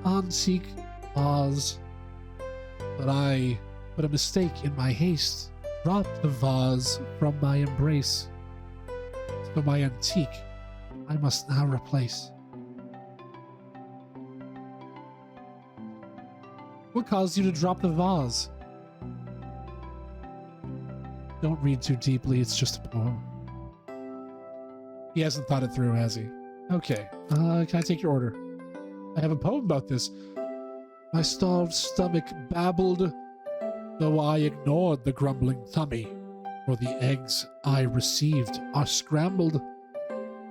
antique vase. But I, a mistake in my haste, dropped the vase from my embrace. So my antique, I must now replace. What caused you to drop the vase? Don't read too deeply, it's just a poem. He hasn't thought it through, has he? Okay, can I take your order? I have a poem about this. My starved stomach babbled, though I ignored the grumbling tummy, for the eggs I received are scrambled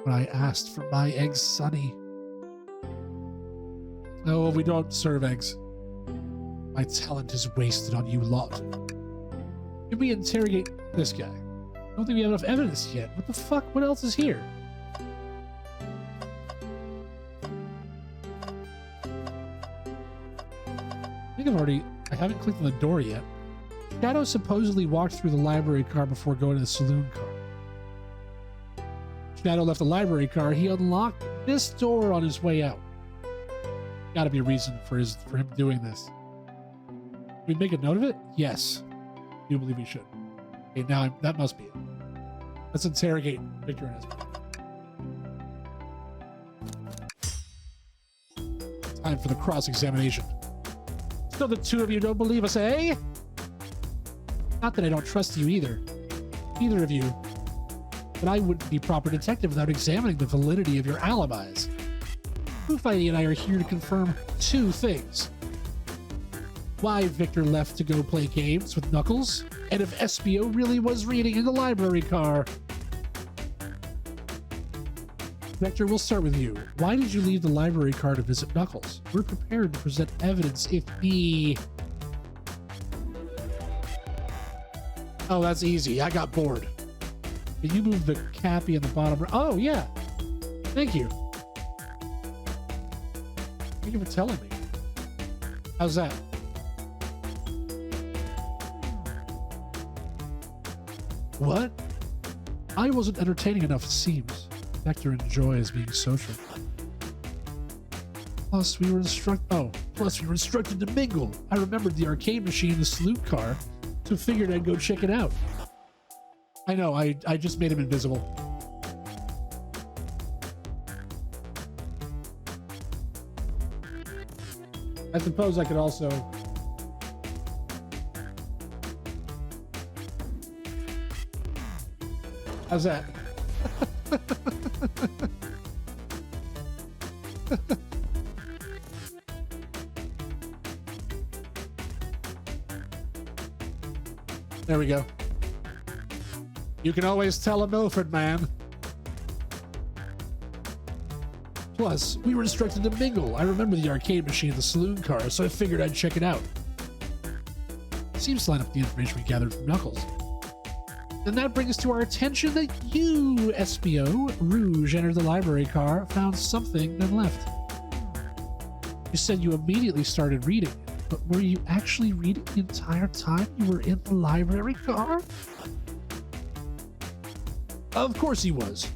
when I asked for my eggs sunny. Oh, we don't serve eggs. My talent is wasted on you lot. Can we interrogate this guy? I don't think we have enough evidence yet. What the fuck? What else is here? I haven't clicked on the door yet. Shadow supposedly walked through the library car before going to the saloon car. Shadow left the library car. He unlocked this door on his way out. Gotta be a reason for him doing this. Can we make a note of it? Yes. I do believe we should. Okay, now that must be it. Let's interrogate Victor and Esme. Time for the cross-examination. So the two of you don't believe us, eh? Not that I don't trust you either. Either of you. But I wouldn't be proper detective without examining the validity of your alibis. Fighty and I are here to confirm two things. Why Victor left to go play games with Knuckles, and if SBO really was reading in the library car. Victor, we'll start with you. Why did you leave the library car to visit Knuckles? We're prepared to present evidence if the... Oh, that's easy. I got bored. Can you move the cappy in the bottom? Oh, yeah. Thank you. Thank you for telling me. How's that? What? I wasn't entertaining enough, it seems. Vector enjoys being social. Plus, we were instructed to mingle. I remembered the arcade machine in the saloon car, so figured I'd go check it out. I know, I just made him invisible. I suppose I could also... How's that? There we go. You can always tell a Milford man. Plus, we were instructed to mingle. I remember the arcade machine in the saloon car, so I figured I'd check it out. Seems to line up the information we gathered from Knuckles. And that brings to our attention that you, SBO, Rouge, entered the library car, found something, then left. You said you immediately started reading, but were you actually reading the entire time you were in the library car? Of course he was.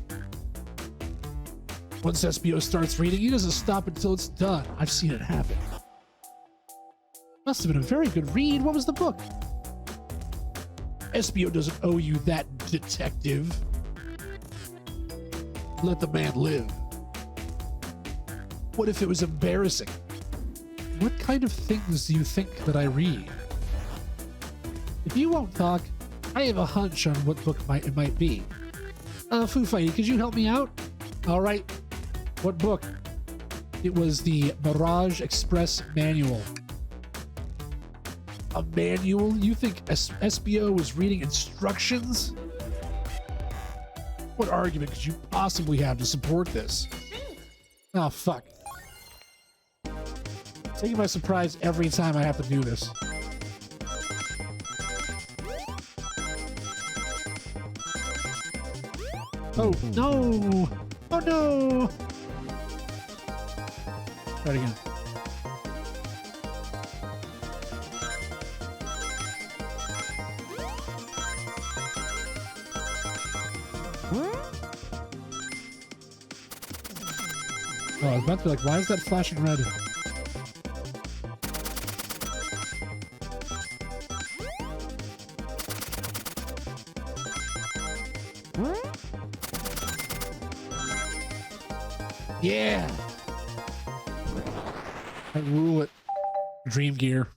Once SBO starts reading, he doesn't stop until it's done. I've seen it happen. Must have been a very good read. What was the book? SBO doesn't owe you that, detective. Let the man live. What if it was embarrassing? What kind of things do you think that I read? If you won't talk, I have a hunch on what book it might be. Foo Fighty, could you help me out? All right. What book? It was the Mirage Express Manual. A manual? You think SBO was reading instructions? What argument could you possibly have to support this? Oh, fuck. Taking by surprise every time I have to do this. Oh, no! Oh, no! Try it again. Oh, I was about to be like, why is that flashing red? Yeah. I rule it. Dream Gear.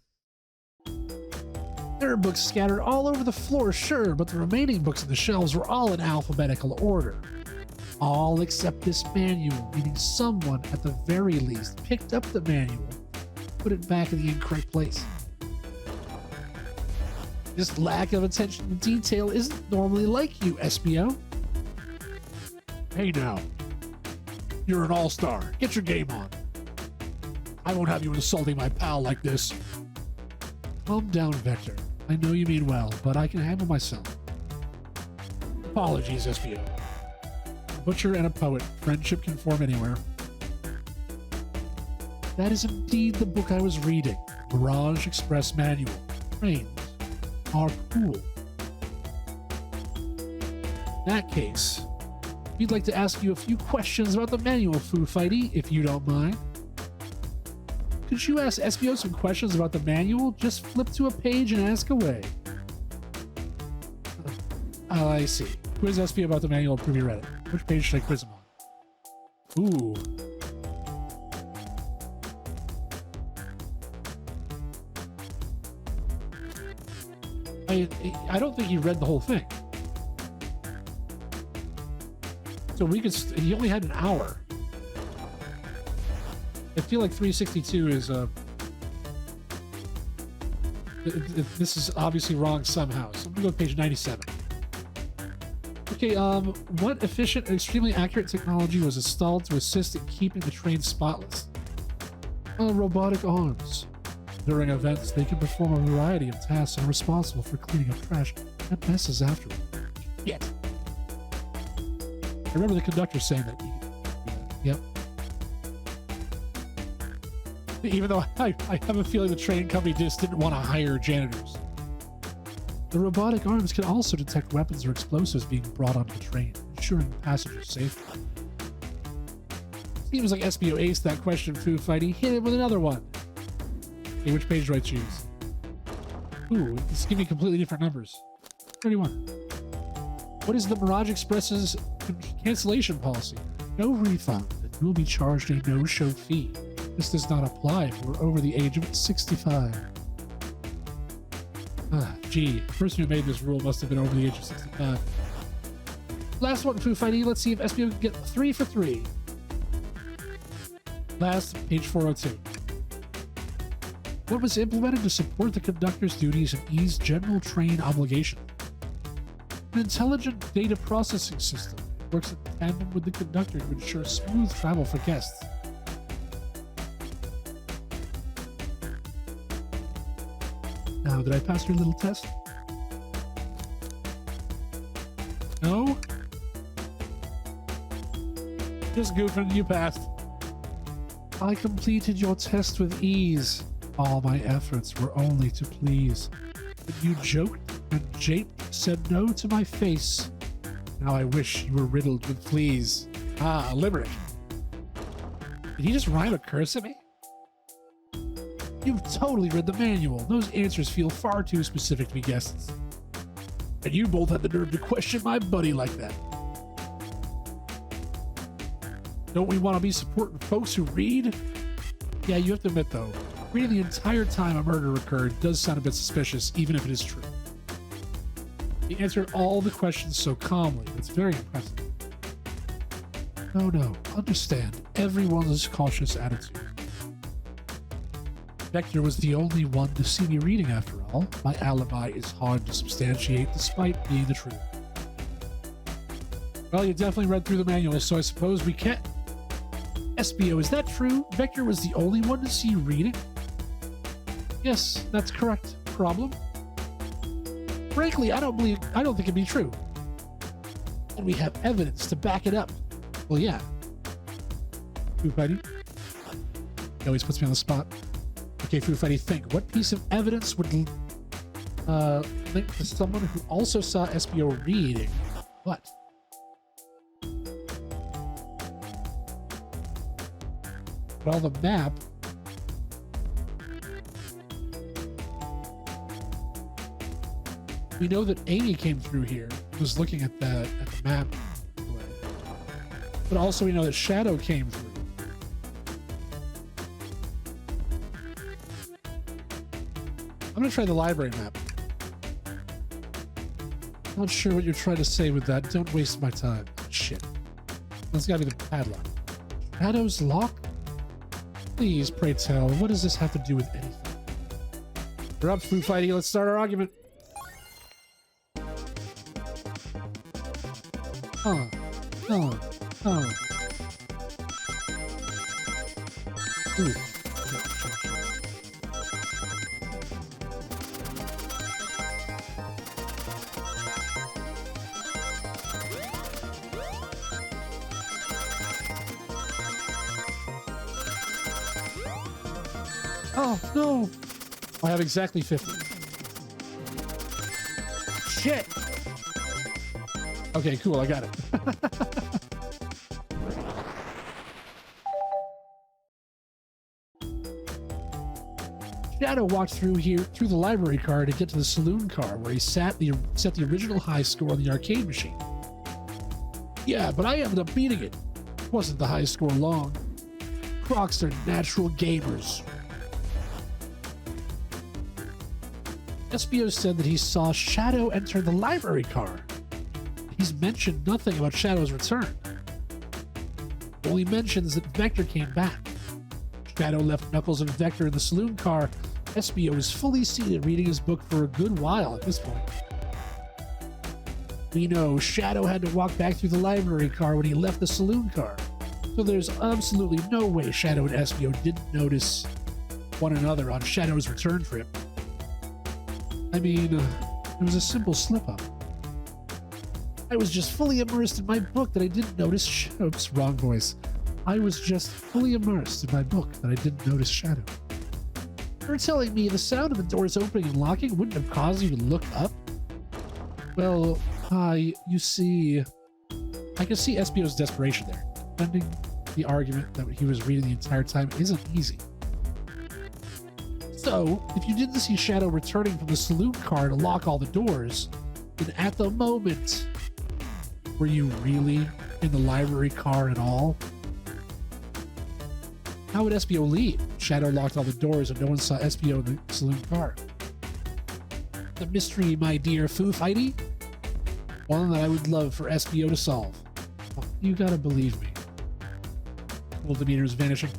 There are books scattered all over the floor, sure, but the remaining books on the shelves were all in alphabetical order. All except this manual, meaning someone, at the very least, picked up the manual, put it back in the incorrect place. This lack of attention to detail isn't normally like you, SBO. Hey now. You're an all-star. Get your game on. I won't have you insulting my pal like this. Calm down, Vector. I know you mean well, but I can handle myself. Apologies, SBO. A butcher and a poet. Friendship can form anywhere. That is indeed the book I was reading. Mirage Express Manual. Trains are cool. In that case, we'd like to ask you a few questions about the manual, Foo Fighty, if you don't mind. Could you ask SBO some questions about the manual? Just flip to a page and ask away. Oh, I see. Quiz SBO about the manual and prove you read it. Which page should I quiz him on? Ooh. I don't think he read the whole thing. So we could... he only had an hour. I feel like 362 is this is obviously wrong somehow. So I'm gonna go to page 97. Okay, what efficient and extremely accurate technology was installed to assist in keeping the train spotless? Robotic arms. During events, they can perform a variety of tasks and are responsible for cleaning up trash and messes afterward. Yet. I remember the conductor saying that. Yep. Even though I have a feeling the train company just didn't want to hire janitors. The robotic arms can also detect weapons or explosives being brought onto the train, ensuring passengers' safety. Seems like SBO aced that question, Foo Fighty. Hit it with another one. Okay, which page do I choose? Ooh, it's giving me completely different numbers. 31. What is the Mirage Express's cancellation policy? No refund. You will be charged a no-show fee. This does not apply if you are over the age of 65. Gee, the person who made this rule must have been over the age of 65. Last one, Foo Fighty. Let's see if SBO can get 3 for 3. Last, page 402. What was implemented to support the conductor's duties and ease general train obligation? An intelligent data processing system. It works in tandem with the conductor to ensure smooth travel for guests. Now, did I pass your little test? No? Just goofing, you passed. I completed your test with ease. All my efforts were only to please. But you joked and japed, said no to my face. Now I wish you were riddled with fleas. Ah, limerick. Did he just rhyme a curse at me? You've totally read the manual. Those answers feel far too specific to be guesses. And you both had the nerve to question my buddy like that. Don't we want to be supporting folks who read? Yeah, you have to admit though, reading the entire time a murder occurred does sound a bit suspicious, even if it is true. He answered all the questions so calmly. It's very impressive. No, understand everyone's cautious attitude. Vector was the only one to see me reading after all. My alibi is hard to substantiate despite being the truth. Well, you definitely read through the manual, so I suppose we can't... SBO, is that true? Vector was the only one to see you reading? Yes, that's correct. Problem? Frankly, I don't think it'd be true. And we have evidence to back it up. Well, yeah. Foo Fighty? He always puts me on the spot. Okay, Foo Fighty, think. What piece of evidence would link to someone who also saw SBO reading? What? Well, the map... We know that Amy came through here, was looking at the map. But also we know that Shadow came through. I'm gonna try the library map. Not sure what you're trying to say with that. Don't waste my time. Shit. That's gotta be the padlock. Shadow's lock? Please, pray tell, what does this have to do with anything? You're up, Foo Fighty. Let's start our argument. Ooh. Oh, no. I have exactly 50. Shit. Okay, cool. I got it. Shadow walked through the library car to get to the saloon car where he set the original high score on the arcade machine. Yeah, but I ended up beating it. Wasn't the high score long. Crocs are natural gamers. SBO said that he saw Shadow enter the library car. He's mentioned nothing about Shadow's return. Only mentions that Vector came back. Shadow left Knuckles and Vector in the saloon car. SBO is fully seated reading his book for a good while at this point. We know Shadow had to walk back through the library car when he left the saloon car. So there's absolutely no way Shadow and SBO didn't notice one another on Shadow's return trip. I mean, it was a simple slip-up. I was just fully immersed in my book that I didn't notice oops, wrong voice. I was just fully immersed in my book that I didn't notice Shadow. You're telling me the sound of the doors opening and locking wouldn't have caused you to look up? Well, you see... I can see SBO's desperation there. Defending the argument that he was reading the entire time isn't easy. So, if you didn't see Shadow returning from the saloon car to lock all the doors, then at the moment, were you really in the library car at all? How would SBO leave? Shadow locked all the doors and no one saw SBO in the saloon car. The mystery, my dear Foo Fighty. One that I would love for SBO to solve. Oh, you gotta believe me. Well, demeanor is vanishing.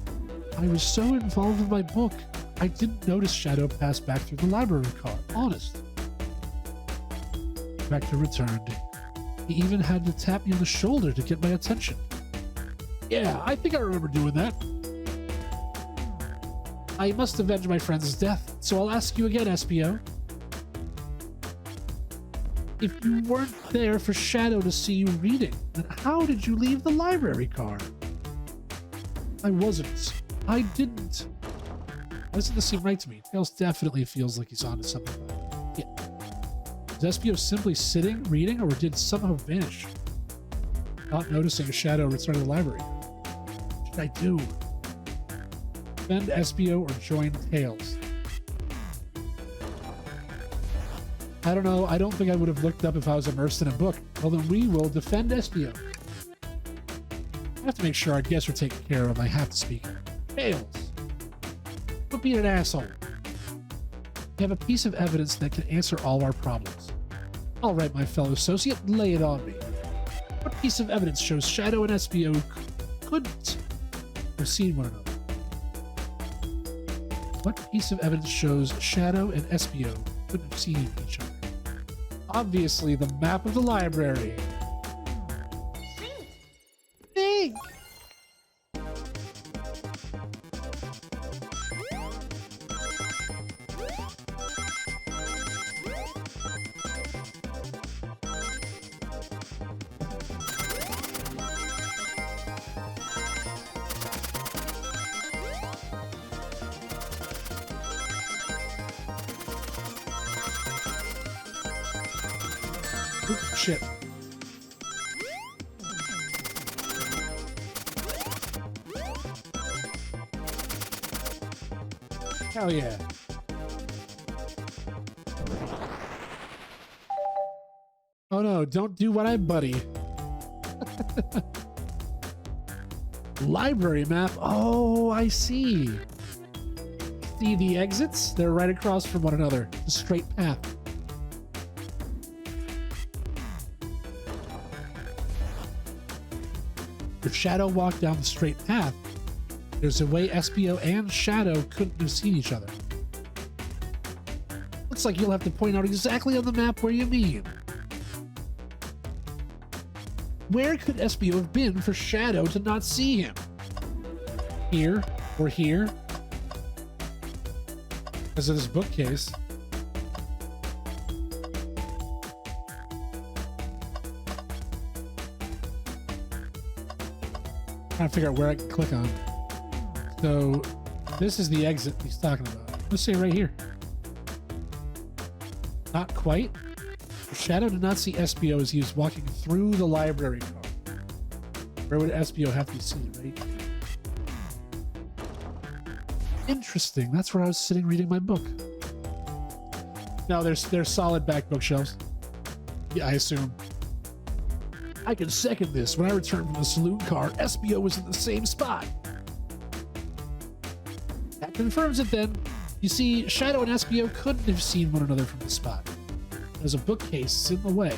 I was so involved with my book, I didn't notice Shadow pass back through the library car. Honest. Vector returned. He even had to tap me on the shoulder to get my attention. Yeah, I think I remember doing that. I must avenge my friend's death, so I'll ask you again, SBO. If you weren't there for Shadow to see you reading, then how did you leave the library car? I wasn't. I didn't. Why doesn't this seem right to me? Tails definitely feels like he's onto something. Yeah. Was SBO simply sitting, reading, or did somehow vanish? Not noticing a Shadow return to the library. What should I do? Defend SBO or join Tails? I don't know. I don't think I would have looked up if I was immersed in a book. Well, then we will defend SBO. I have to make sure our guests are taken care of. I have to speak. Tails! Quit being an asshole. We have a piece of evidence that can answer all our problems. All right, my fellow associate, lay it on me. What piece of evidence shows Shadow and SBO couldn't have seen one another? What piece of evidence shows Shadow and SBO couldn't have seen each other? Obviously, the map of the library. Think! Shit. Hell yeah. Oh no, don't do what I buddy. Library map. Oh, I see. See the exits? They're right across from one another. A straight path. If Shadow walked down the straight path, there's a way SBO and Shadow couldn't have seen each other. Looks like you'll have to point out exactly on the map where you mean. Where could SBO have been for Shadow to not see him? Here or here? Because of this bookcase. Trying to figure out where I can click on. So this is the exit he's talking about. Let's say right here. Not quite. Shadow did not see SBO as he was walking through the library car. Where would SBO have to be seen, right? Interesting. That's where I was sitting reading my book. No, there's solid back bookshelves. Yeah, I assume. I can second this. When I returned from the saloon car, SBO was in the same spot. That confirms it then. You see, Shadow and SBO couldn't have seen one another from this spot. There's a bookcase in the way.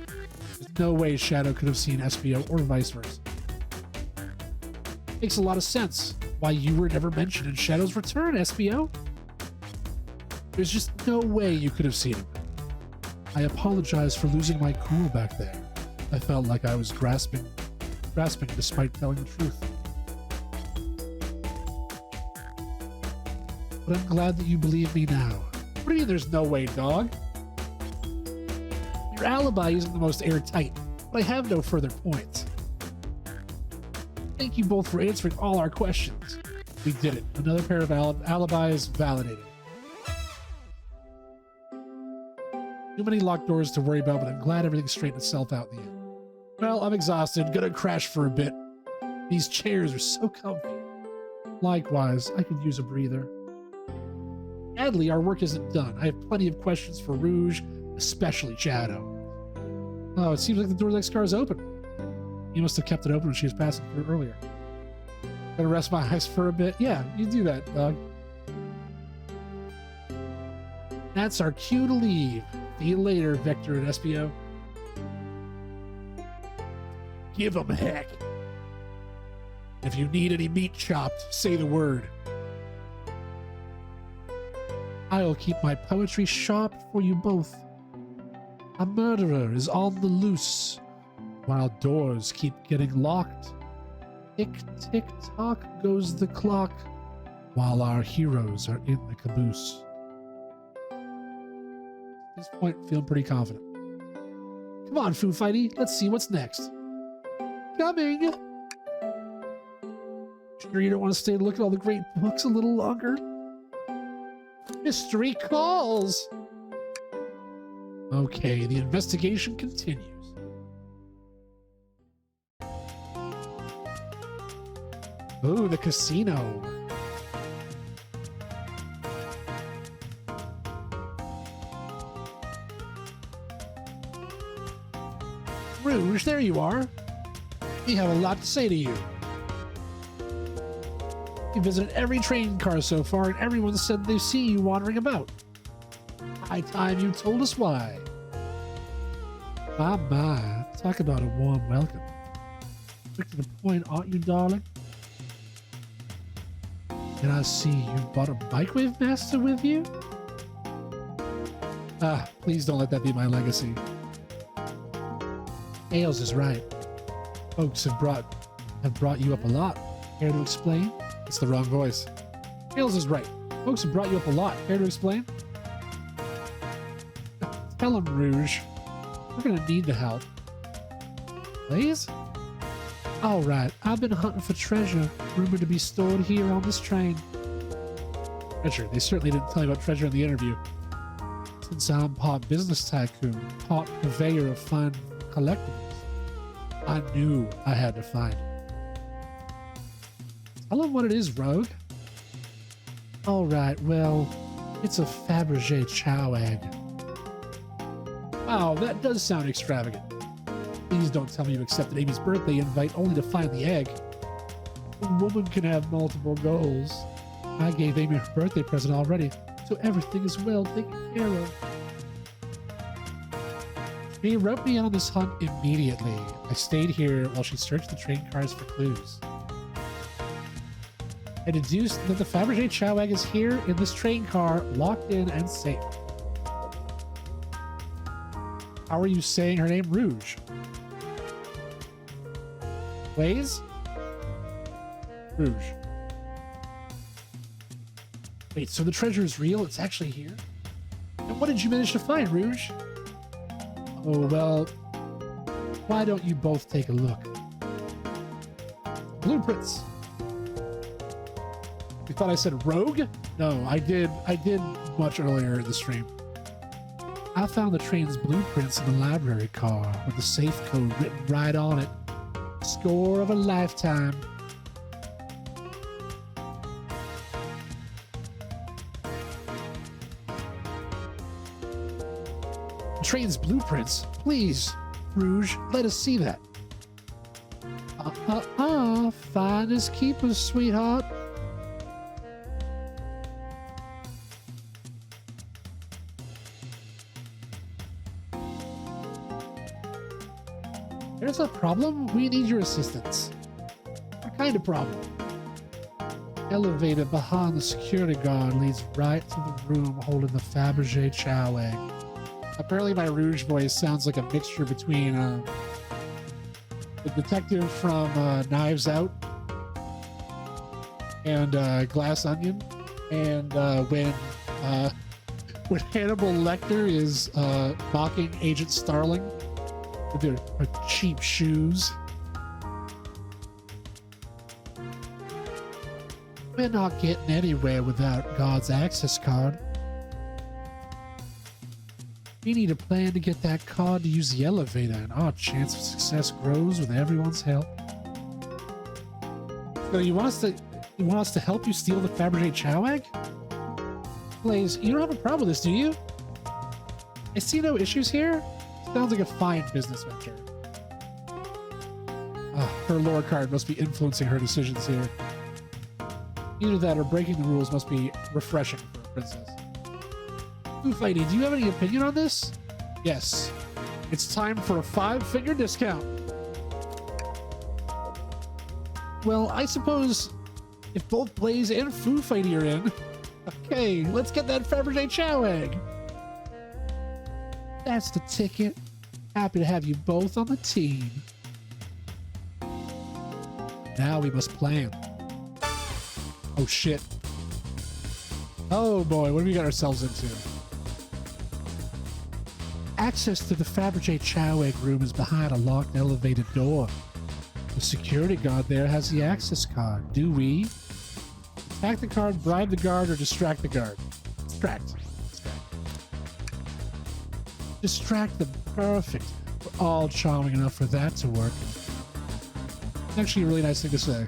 There's no way Shadow could have seen SBO or vice versa. Makes a lot of sense why you were never mentioned in Shadow's return, SBO. There's just no way you could have seen him. I apologize for losing my cool back there. I felt like I was grasping despite telling the truth. But I'm glad that you believe me now. What do you mean there's no way, dog? Your alibi isn't the most airtight, but I have no further points. Thank you both for answering all our questions. We did it. Another pair of alibis validated. Too many locked doors to worry about, but I'm glad everything straightened itself out in the end. Well, I'm exhausted. Gonna crash for a bit. These chairs are so comfy. Likewise, I could use a breather. Sadly, our work isn't done. I have plenty of questions for Rouge, especially Shadow. Oh, it seems like the door next car is open. He must have kept it open when she was passing through earlier. Gonna rest my eyes for a bit? Yeah, you do that, dog. That's our cue to leave. See you later, Vector and SBO. Give 'em heck. If you need any meat chopped, say the word. I'll keep my poetry sharp for you both. A murderer is on the loose, while doors keep getting locked. Tick, tick, tock goes the clock, while our heroes are in the caboose. At this point, feeling pretty confident. Come on, Foo Fighty, let's see what's next. Coming! Sure you don't want to stay and look at all the great books a little longer? Mystery calls! Okay, the investigation continues. Ooh, the casino. Rouge, there you are. We have a lot to say to you. You visited every train car so far, and everyone said they see you wandering about. High time you told us why. My, talk about a warm welcome. Quick to the point, aren't you, darling? And I see you brought a microwave master with you? Ah, please don't let that be my legacy. Ailes is right. Folks have brought you up a lot. Care to explain? It's the wrong voice. Ailes is right. Folks have brought you up a lot. Care to explain? Tell him, Rouge. We're gonna need the help. Please? Alright, I've been hunting for treasure, rumored to be stored here on this train. Treasure? They certainly didn't tell you about treasure in the interview. Since I'm part business tycoon, part purveyor of fine collectibles, I knew I had to find it. Tell him what it is, Rogue. Alright, well, it's a Fabergé chow egg. Wow, that does sound extravagant. Please don't tell me you accepted Amy's birthday invite only to find the egg. A woman can have multiple goals. I gave Amy her birthday present already, so everything is well taken care of. She wrote me in on this hunt immediately. I stayed here while she searched the train cars for clues. I deduced that the Fabergé chow egg is here in this train car, locked in and safe. How are you saying her name? Rouge. Blaze? Rouge. Wait, so the treasure is real? It's actually here? And what did you manage to find, Rouge? Oh, well, why don't you both take a look? Blueprints. You thought I said rogue? No, I did much earlier in the stream. I found the train's blueprints in the library car with the safe code written right on it. Score of a lifetime. The train's blueprints? Please, Rouge, let us see that. Fine as keepers, sweetheart. There's a problem? We need your assistance. What kind of problem? Elevator behind the security guard leads right to the room holding the Fabergé chow egg. Apparently my Rouge voice sounds like a mixture between the detective from Knives Out and Glass Onion, and when Hannibal Lecter is mocking Agent Starling with their cheap shoes. We're not getting anywhere without God's access card. We need a plan to get that card to use the elevator, and our chance of success grows with everyone's help. So you want us to help you steal the Fabergé chow egg? Blaze, you don't have a problem with this, do you? I see no issues here. Sounds like a fine business venture. Her lore card must be influencing her decisions here. Either that or breaking the rules must be refreshing for a princess. Foo Fighty, do you have any opinion on this? Yes. It's time for a 5-figure discount. Well, I suppose if both Blaze and Foo Fighty are in, okay, let's get that Fabergé chow egg. That's the ticket. Happy to have you both on the team. Now we must plan. Oh shit. Oh boy, what have we got ourselves into? Access to the Fabergé chow egg room is behind a locked elevated door. The security guard there has the access card. Do we attack the card, bribe the guard, or distract the guard? Distract them. Perfect. We're all charming enough for that to work. It's actually a really nice thing to say.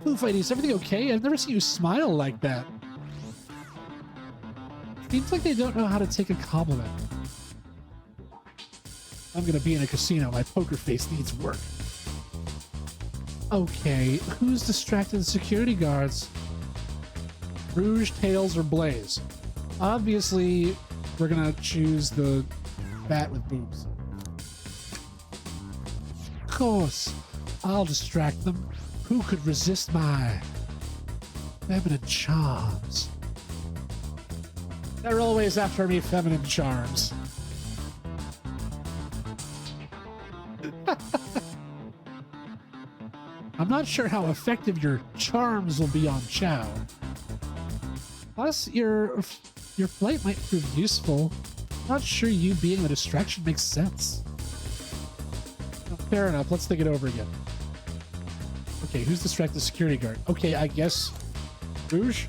Foo Fighty, is everything okay? I've never seen you smile like that. Seems like they don't know how to take a compliment. I'm gonna be in a casino. My poker face needs work. Okay, who's distracting the security guards? Rouge, Tails, or Blaze? Obviously, we're gonna choose the bat with boobs. Of course, I'll distract them. Who could resist my feminine charms? They're always after me, feminine charms. I'm not sure how effective your charms will be on Chow. Plus, your flight might prove useful. Not sure you being a distraction makes sense. Fair enough, let's think it over again. Okay, who's distracted the security guard? Okay, I guess Rouge?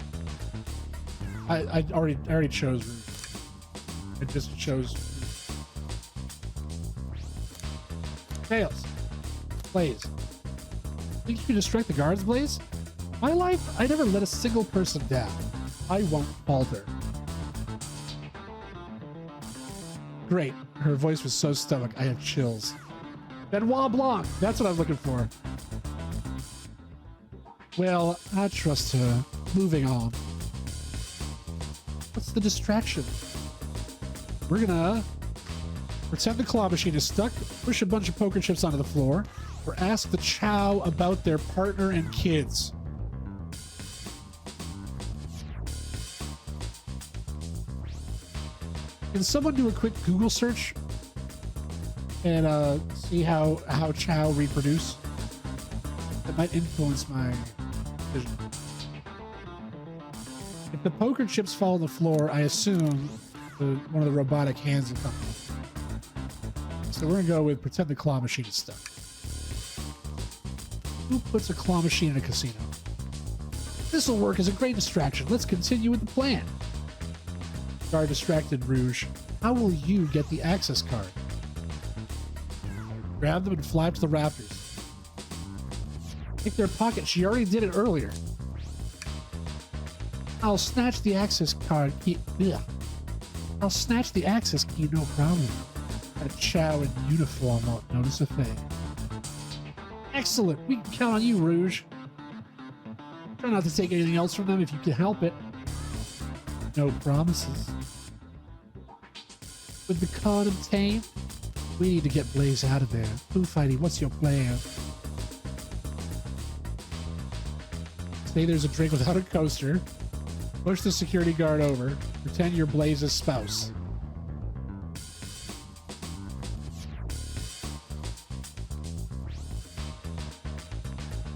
I already chose Rouge. I just chose Tails. Blaze. Think you can distract the guards, Blaze? My life, I never let a single person down. I won't falter. Great. Her voice was so stoic, I have chills. Benoit Blanc. That's what I'm looking for. Well, I trust her. Moving on. What's the distraction? We're gonna pretend the claw machine is stuck, push a bunch of poker chips onto the floor, or ask the Chow about their partner and kids. Can someone do a quick Google search and see how Chow reproduce? That might influence my decision. If the poker chips fall on the floor, I assume one of the robotic hands will come. So we're gonna go with pretend the claw machine is stuck. Who puts a claw machine in a casino? This will work as a great distraction. Let's continue with the plan. Guard distracted, Rouge. How will you get the access card? Grab them and fly up to the rafters. Take their pocket. She already did it earlier. I'll snatch the access card key. Ugh. I'll snatch the access key, no problem. That Chow in uniform won't notice a thing. Excellent. We can count on you, Rouge. Try not to take anything else from them if you can help it. No promises. With the card obtained, we need to get Blaze out of there. Foo Fighty, what's your plan? Say there's a drink without a coaster. Push the security guard over. Pretend you're Blaze's spouse.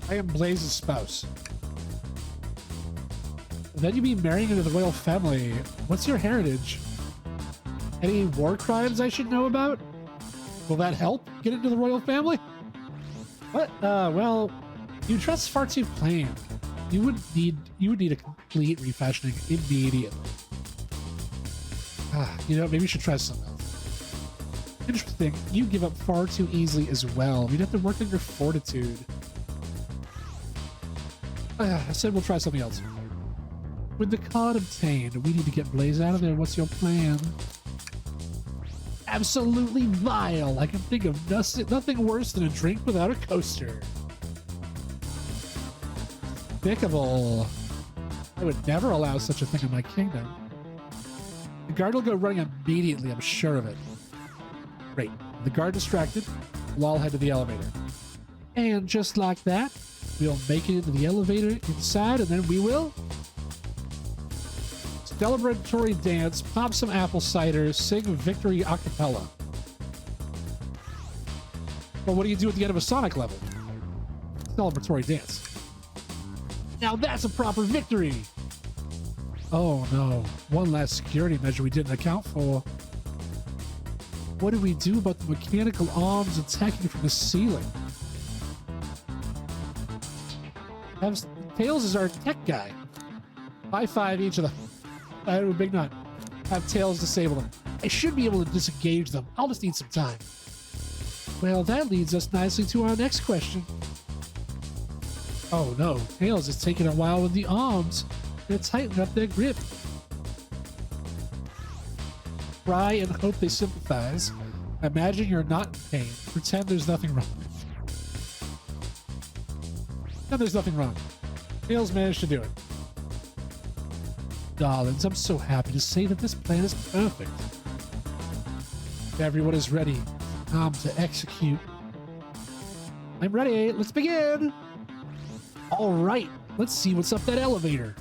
I am Blaze's spouse. Then you be marrying into the royal family. What's your heritage? Any war crimes I should know about? Will that help get into the royal family? What? Well, you dress far too plain. You would need a complete refashioning immediately. You know, maybe you should try something else. Interesting. You give up far too easily as well. You'd have to work on your fortitude. I said we'll try something else. With the card obtained, we need to get Blaze out of there. What's your plan? Absolutely vile. I can think of nothing worse than a drink without a coaster. Despicable. I would never allow such a thing in my kingdom. The guard will go running immediately, I'm sure of it. Great. The guard distracted, we'll all head to the elevator. And just like that, we'll make it into the elevator inside, and then we will celebratory dance, pop some apple cider, sing victory a cappella. Well, what do you do at the end of a Sonic level? Celebratory dance. Now that's a proper victory! Oh no, one last security measure we didn't account for. What do we do about the mechanical arms attacking from the ceiling? Tails is our tech guy. High five each of them. I have a big nut. Have Tails disable them. I should be able to disengage them. I'll just need some time. Well, that leads us nicely to our next question. Oh no, Tails is taking a while with the arms. They're tightening up their grip. Try and hope they sympathize. Imagine you're not in pain. Pretend there's nothing wrong. Pretend there's nothing wrong. Tails managed to do it. Darlings, I'm so happy to say that this plan is perfect. Everyone is ready. Time to execute. I'm ready. Let's begin. All right. Let's see what's up that elevator.